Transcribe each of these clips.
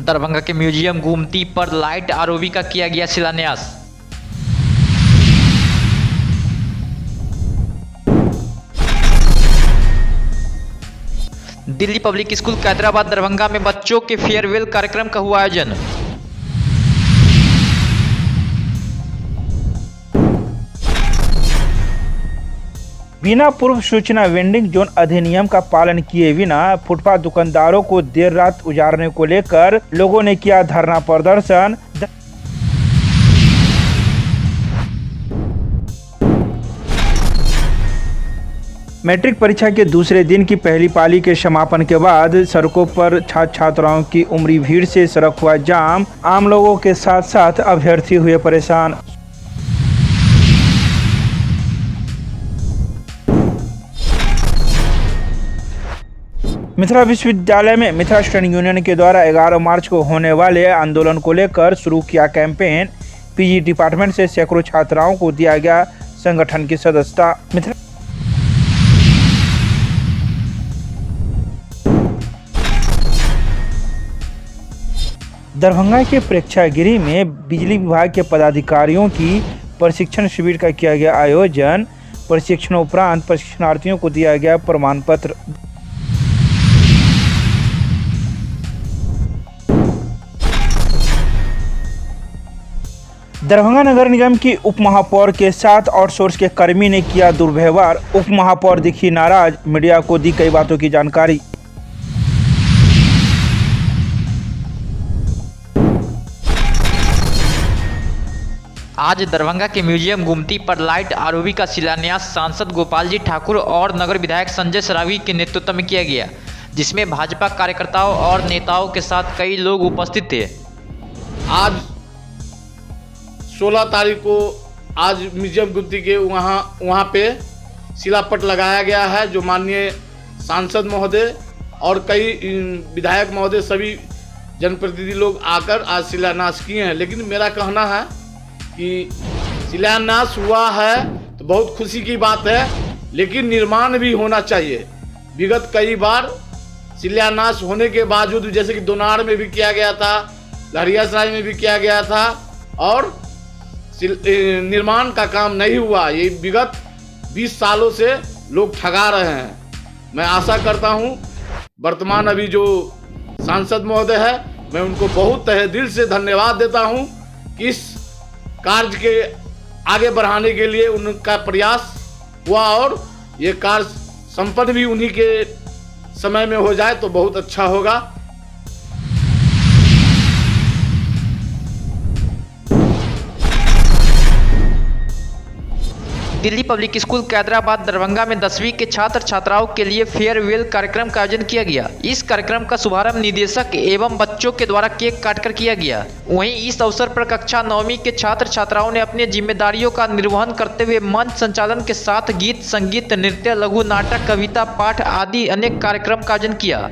दरभंगा के म्यूजियम गुमती पर light ROB का किया गया शिलान्यास। दिल्ली पब्लिक स्कूल कैदराबाद दरभंगा में बच्चों के फेयरवेल कार्यक्रम का हुआ आयोजन। बिना पूर्व सूचना वेंडिंग जोन अधिनियम का पालन किए बिना फुटपाथ दुकानदारों को देर रात उजाड़ने को लेकर लोगों ने किया धरना प्रदर्शन। मैट्रिक परीक्षा के दूसरे दिन की पहली पाली के समापन के बाद सड़कों पर छात्र छात्राओं की उमड़ी भीड़ से सड़क हुआ जाम। आम लोगों के साथ साथ अभ्यर्थी हुए परेशान। मिथिला विश्वविद्यालय में मिथिला स्टूडेंट यूनियन के द्वारा 11 मार्च को होने वाले आंदोलन को लेकर शुरू किया कैंपेन। पीजी डिपार्टमेंट से सैकड़ों छात्राओं को दिया गया संगठन की सदस्यता। दरभंगा के प्रेक्षागृह में बिजली विभाग के पदाधिकारियों की प्रशिक्षण शिविर का किया गया आयोजन। प्रशिक्षण उपरांत प्रशिक्षणार्थियों को दिया गया प्रमाण पत्र। दरभंगा नगर निगम की उप महापौर के साथ आउटसोर्स के कर्मी ने किया दुर्व्यवहार। उप महापौर दिखी नाराज, मीडिया को दी कई बातों की जानकारी। आज दरभंगा के म्यूजियम गुमती पर लाइट आरओबी का शिलान्यास सांसद गोपाल जी ठाकुर और नगर विधायक संजय सरावी के नेतृत्व में किया गया, जिसमें भाजपा कार्यकर्ताओं और नेताओं के साथ कई लोग उपस्थित थे। आज 16 तारीख को आज म्यूजियम गुमती के वहाँ पे शिलापट लगाया गया है, जो माननीय सांसद महोदय और कई विधायक महोदय सभी जनप्रतिनिधि लोग आकर आज शिलान्यास किए हैं। लेकिन मेरा कहना है कि शिलान्यास हुआ है तो बहुत खुशी की बात है, लेकिन निर्माण भी होना चाहिए। विगत कई बार शिलान्यास होने के बावजूद, जैसे कि दोनार में भी किया गया था, लहरियासराय में भी किया गया था, और निर्माण का काम नहीं हुआ। ये विगत 20 सालों से लोग ठगा रहे हैं। मैं आशा करता हूं वर्तमान अभी जो सांसद महोदय है, मैं उनको बहुत तहे दिल से धन्यवाद देता हूं कि इस कार्य के आगे बढ़ाने के लिए उनका प्रयास हुआ, और ये कार्य संपन्न भी उन्हीं के समय में हो जाए तो बहुत अच्छा होगा। दिल्ली पब्लिक स्कूल कैदराबाद दरभंगा में 10वीं के छात्र छात्राओं के लिए फेयरवेल कार्यक्रम का आयोजन किया गया। इस कार्यक्रम का शुभारंभ निदेशक एवं बच्चों के द्वारा केक काटकर किया गया। वहीं इस अवसर पर कक्षा 9वीं के छात्र छात्राओं ने अपनी जिम्मेदारियों का निर्वहन करते हुए मंच संचालन के साथ गीत, संगीत, नृत्य, लघु नाटक, कविता पाठ आदि अनेक कार्यक्रम का आयोजन किया।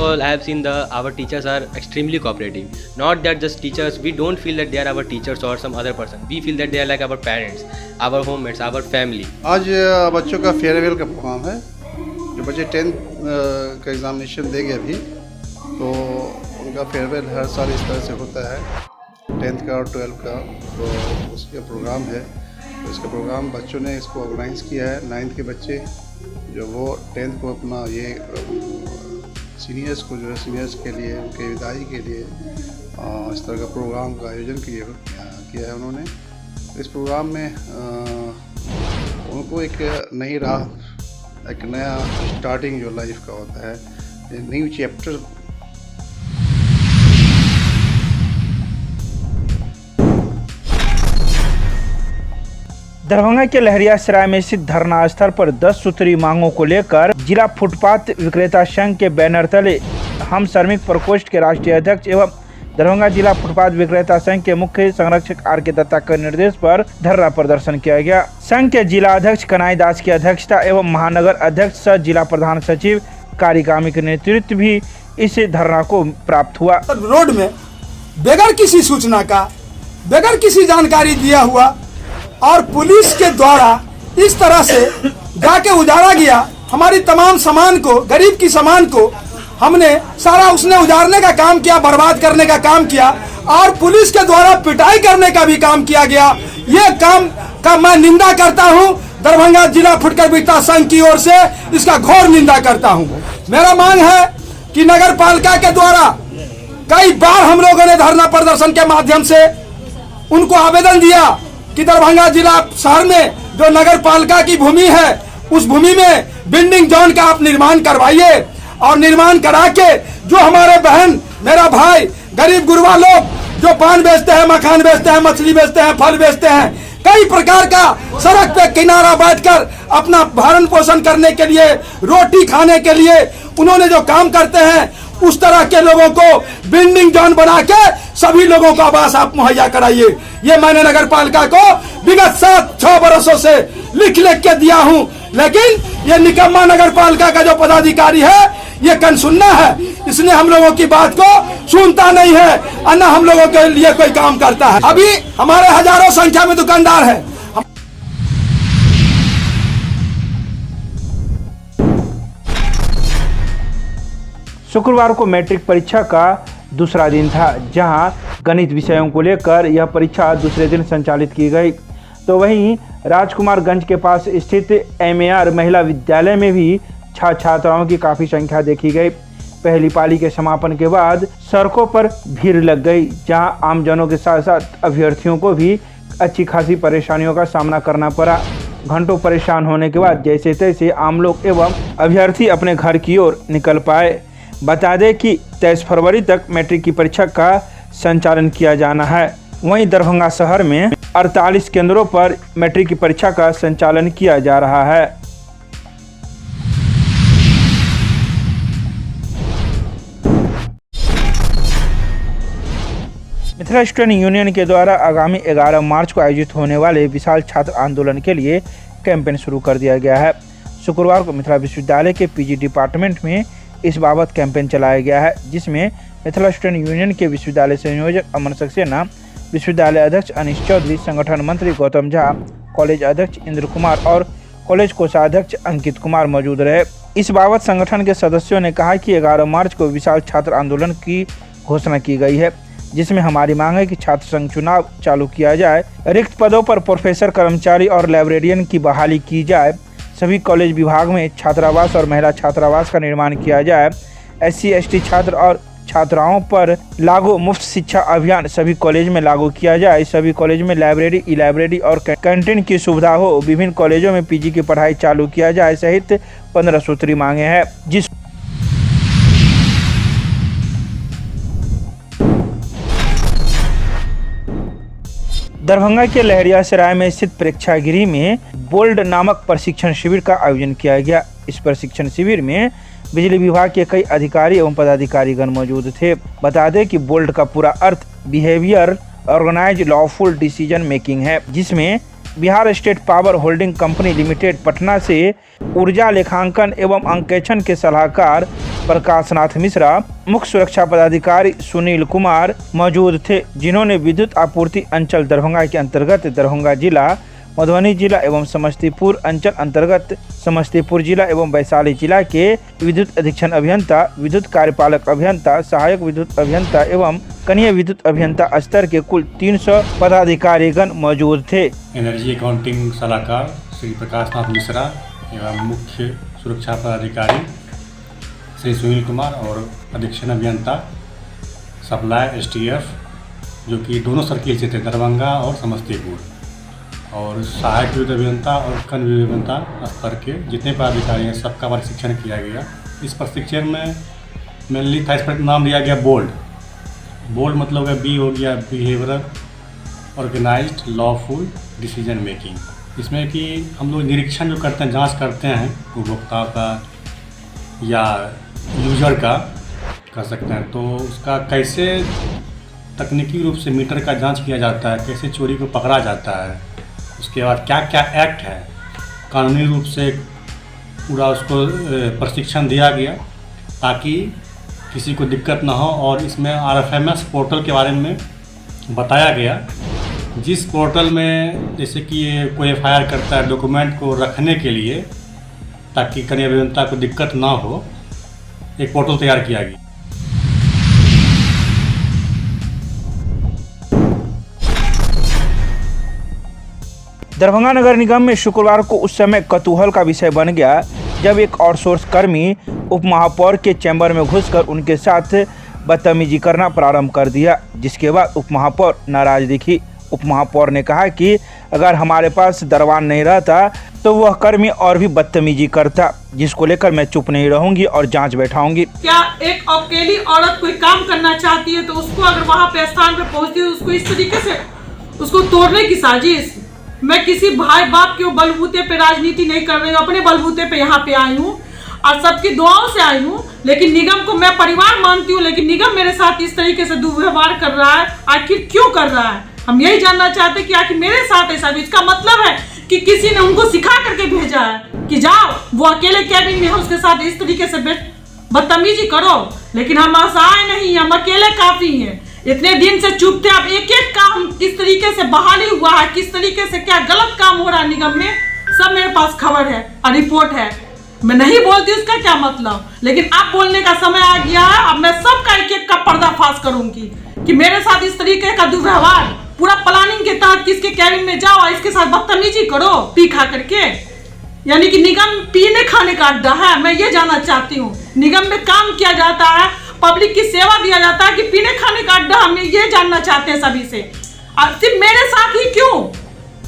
All I have seen our teachers are extremely cooperative. Not that just teachers, we don't feel that they are our teachers or some other person. We feel that they are like our parents, our homemates, our family. आज बच्चों का farewell का programme है। जो बच्चे 10th का examination देंगे अभी, तो उनका फेयरवेल हर साल इस तरह से होता है। 10th का और 12th का तो उसका प्रोग्राम है। तो इसका प्रोग्राम बच्चों ने इसको ऑर्गेनाइज़ किया है। 9th के बच्चे जो वो 10th को अपना ये सीनियर्स को, जो है सीनियर्स के लिए, उनके विदाई के लिए इस तरह का प्रोग्राम का आयोजन किया है उन्होंने। इस प्रोग्राम में उनको एक नई राह, एक नया स्टार्टिंग जो लाइफ का होता है, न्यू चैप्टर। दरभंगा के लहरियासराय में स्थित धरना स्थल पर 10 सूत्री मांगों को लेकर जिला फुटपाथ विक्रेता संघ के बैनर तले हम श्रमिक प्रकोष्ठ के राष्ट्रीय अध्यक्ष एवं दरभंगा जिला फुटपाथ विक्रेता संघ के मुख्य संरक्षक आर.के. दत्ता के निर्देश पर धरना प्रदर्शन किया गया। संघ के जिला अध्यक्ष कनाई दास की अध्यक्षता एवं महानगर अध्यक्ष सह जिला प्रधान सचिव कार्यकामी के नेतृत्व भी इस धरना को प्राप्त हुआ। रोड में बगैर किसी सूचना का, बगैर किसी जानकारी दिया हुआ और पुलिस के द्वारा इस तरह से जाके उजाड़ा गया हमारी तमाम सामान को, गरीब की सामान को, हमने सारा उसने उजाड़ने का काम किया, बर्बाद करने का काम किया और पुलिस के द्वारा पिटाई करने का भी काम किया गया। ये काम का मैं निंदा करता हूं। दरभंगा जिला फुटकर विक्रेता संघ की ओर से इसका घोर निंदा करता हूं। मेरा मांग है कि नगर पालिका के द्वारा कई बार हम लोगों ने धरना प्रदर्शन के माध्यम से उनको आवेदन दिया कि दरभंगा जिला शहर में जो नगर पालिका की भूमि है उस भूमि में बिल्डिंग जोन का आप निर्माण करवाइए और निर्माण करा के जो हमारे बहन मेरा भाई गरीब गुरबा लोग जो पान बेचते हैं, मखान बेचते हैं, मछली बेचते हैं, फल बेचते हैं, कई प्रकार का सड़क पे किनारा बैठकर अपना भरण पोषण करने के लिए, रोटी खाने के लिए उन्होंने जो काम करते हैं उस तरह के लोगों को बिल्डिंग जोन बना के सभी लोगों को आवास आप मुहैया कराइए। ये मैंने नगर पालिका को विगत 7-6 बरसों से लिख के दिया हूं, लेकिन ये निकम्मा नगर पालिका का जो पदाधिकारी है ये कन सुनना है, इसने हम लोगों की बात को सुनता नहीं है और न हम लोगों के लिए कोई काम करता है। अभी हमारे हजारों संख्या में दुकानदार है। शुक्रवार को मैट्रिक परीक्षा का दूसरा दिन था, जहां गणित विषयों को लेकर यह परीक्षा दूसरे दिन संचालित की गई। तो वहीं राजकुमारगंज के पास स्थित MAR महिला विद्यालय में भी छात्राओं की काफ़ी संख्या देखी गई। पहली पाली के समापन के बाद सड़कों पर भीड़ लग गई, जहां आमजनों के साथ साथ अभ्यर्थियों को भी अच्छी खासी परेशानियों का सामना करना पड़ा। घंटों परेशान होने के बाद जैसे तैसे आम लोग एवं अभ्यर्थी अपने घर की ओर निकल पाए। बता दें कि 23 फरवरी तक मैट्रिक की परीक्षा का संचालन किया जाना है। वहीं दरभंगा शहर में 48 केंद्रों पर मैट्रिक की परीक्षा का संचालन किया जा रहा है। मिथिला स्टूडेंट यूनियन के द्वारा आगामी 11 मार्च को आयोजित होने वाले विशाल छात्र आंदोलन के लिए कैंपेन शुरू कर दिया गया है। शुक्रवार को मिथिला विश्वविद्यालय के PG डिपार्टमेंट में इस बाबत कैंपेन चलाया गया है, जिसमें मिथिला स्टूडेंट यूनियन के विश्वविद्यालय संयोजक अमन सक्सेना, विश्वविद्यालय अध्यक्ष अनीश चौधरी, संगठन मंत्री गौतम झा, कॉलेज अध्यक्ष इंद्र कुमार और कॉलेज कोषाध्यक्ष अंकित कुमार मौजूद रहे। इस बाबत संगठन के सदस्यों ने कहा कि 11 मार्च को विशाल छात्र आंदोलन की घोषणा की गई है, जिसमें हमारी मांग है कि छात्र संघ चुनाव चालू किया जाए, रिक्त पदों पर प्रोफेसर, कर्मचारी और लाइब्रेरियन की बहाली की जाए, सभी कॉलेज विभाग में छात्रावास और महिला छात्रावास का निर्माण किया जाए, SC/ST छात्र और छात्राओं पर लागू मुफ्त शिक्षा अभियान सभी कॉलेज में लागू किया जाए, सभी कॉलेज में लाइब्रेरी, ई लाइब्रेरी और कैंटीन की सुविधा हो, विभिन्न कॉलेजों में PG की पढ़ाई चालू किया जाए सहित 15 सूत्री मांगे हैं। जिस दरभंगा के लहरियासराय में स्थित प्रेक्षागृह में बोल्ड नामक प्रशिक्षण शिविर का आयोजन किया गया। इस प्रशिक्षण शिविर में बिजली विभाग के कई अधिकारी एवं पदाधिकारीगण मौजूद थे। बता दें कि बोल्ड का पूरा अर्थ behaviour organise lawful decision making है, जिसमें Bihar state power holding company limited Patna से ऊर्जा लेखांकन एवं अंकेक्षण के सलाहकार प्रकाशनाथ मिश्रा, मुख्य सुरक्षा पदाधिकारी सुनील कुमार मौजूद थे, जिन्होंने विद्युत आपूर्ति अंचल दरभंगा के अंतर्गत दरभंगा जिला, मधुबनी जिला एवं समस्तीपुर अंचल अंतर्गत समस्तीपुर जिला एवं वैशाली जिला के विद्युत अधीक्षण अभियंता, विद्युत कार्यपालक अभियंता, सहायक विद्युत अभियंता एवं कनीय विद्युत अभियंता स्तर के कुल 300 पदाधिकारीगण मौजूद थे। एनर्जी अकाउंटिंग सलाहकार श्री प्रकाशनाथ मिश्रा एवं मुख्य सुरक्षा पदाधिकारी श्री सुनील कुमार और अधीक्षण अभियंता सप्लाई STF, जो कि दोनों सर्किल से थे, दरभंगा और समस्तीपुर, और सहायक विद्युत अभियंता और कन विद्युत अभियंता स्तर के जितने पदाधिकारी हैं सबका प्रशिक्षण किया गया। इस प्रशिक्षण में मेनली था, इस पर नाम दिया गया बोल्ड। बोल्ड मतलब है B हो गया behaviour organised lawful decision making. इसमें कि हम लोग निरीक्षण जो करते हैं, जांच करते हैं उपभोक्ता का या यूजर का कर सकते हैं, तो उसका कैसे तकनीकी रूप से मीटर का जांच किया जाता है, कैसे चोरी को पकड़ा जाता है, उसके बाद क्या क्या एक्ट है, कानूनी रूप से पूरा उसको प्रशिक्षण दिया गया ताकि किसी को दिक्कत ना हो। और इसमें RFMS पोर्टल के बारे में बताया गया, जिस पोर्टल में जैसे कि कोई FIR करता है डॉक्यूमेंट को रखने के लिए ताकि कनीय अभियंता को दिक्कत ना हो, एक पोर्टल तैयार किया गया। दरभंगा नगर निगम में शुक्रवार को उस समय कौतूहल का विषय बन गया जब एक आउटसोर्स कर्मी उप महापौर के चैम्बर में घुसकर उनके साथ बदतमीजी करना प्रारंभ कर दिया, जिसके बाद उप महापौर नाराज दिखी। उप महापौर ने कहा कि अगर हमारे पास दरवान नहीं रहता तो वह कर्मी और भी बदतमीजी करता, जिसको लेकर मैं चुप नहीं रहूंगी और जांच बैठाऊंगी। क्या एक अकेली औरत कोई काम करना चाहती है तो उसको अगर वहां पे स्थान पे पहुंचती है उसको इस तरीके से उसको तोड़ने की साजिश। मैं किसी भाई बाप के बलबूते पे राजनीति नहीं कर रही हूँ, अपने बलबूते पे यहाँ पे आई हूँ और सबकी दुआओं से आई हूँ। लेकिन निगम को मैं परिवार मानती हूँ, लेकिन निगम मेरे साथ इस तरीके से दुर्व्यवहार कर रहा है, आखिर क्यों कर रहा है? हम यही जानना चाहते हैं कि आखिर मेरे साथ ऐसा, इसका मतलब है कि किसी ने उनको सिखा करके भेजा है कि जाओ वो अकेले कैबिन में है उसके साथ इस तरीके से बदतमीजी करो। लेकिन हम असहाय नहीं, हम अकेले काफी हैं। इतने दिन से चुप थे, अब एक एक काम किस तरीके से बहाली हुआ है, किस तरीके से क्या गलत काम हो रहा है निगम में, सब मेरे पास खबर है और रिपोर्ट है। मैं नहीं बोलती उसका क्या मतलब, लेकिन अब बोलने का समय आ गया है। अब मैं सबका एक एक का पर्दाफाश करूंगी कि मेरे साथ इस तरीके का दुर्व्यवहार पूरा प्लानिंग के तहत किसके कैबिन में जाओ और इसके साथ बदतमीजी करो पी खा करके, यानी कि निगम पीने खाने का अड्डा है। मैं ये जानना चाहती हूँ, निगम में काम किया जाता है, पब्लिक की सेवा दिया जाता है कि पीने खाने का अड्डा? हम ये जानना चाहते हैं सभी से। और सिर्फ मेरे साथ ही क्यों?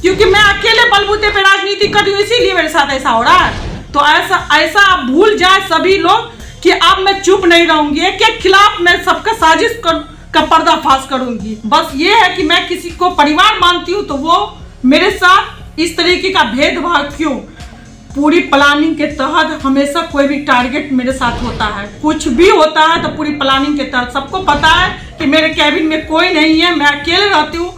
क्योंकि मैं अकेले बलबूते पे राजनीति कर रही हूँ, इसीलिए मेरे साथ ऐसा हो रहा है। तो ऐसा भूल जाए सभी लोग कि अब मैं चुप नहीं रहूंगी, के खिलाफ मैं सबका साजिश का पर्दाफाश करूंगी। बस ये है कि मैं किसी को परिवार मानती हूँ तो वो मेरे साथ इस तरीके का भेदभाव क्यों? पूरी प्लानिंग के तहत हमेशा कोई भी टारगेट मेरे साथ होता है, कुछ भी होता है तो पूरी प्लानिंग के तहत। सबको पता है कि मेरे कैबिन में कोई नहीं है, मैं अकेले रहती हूँ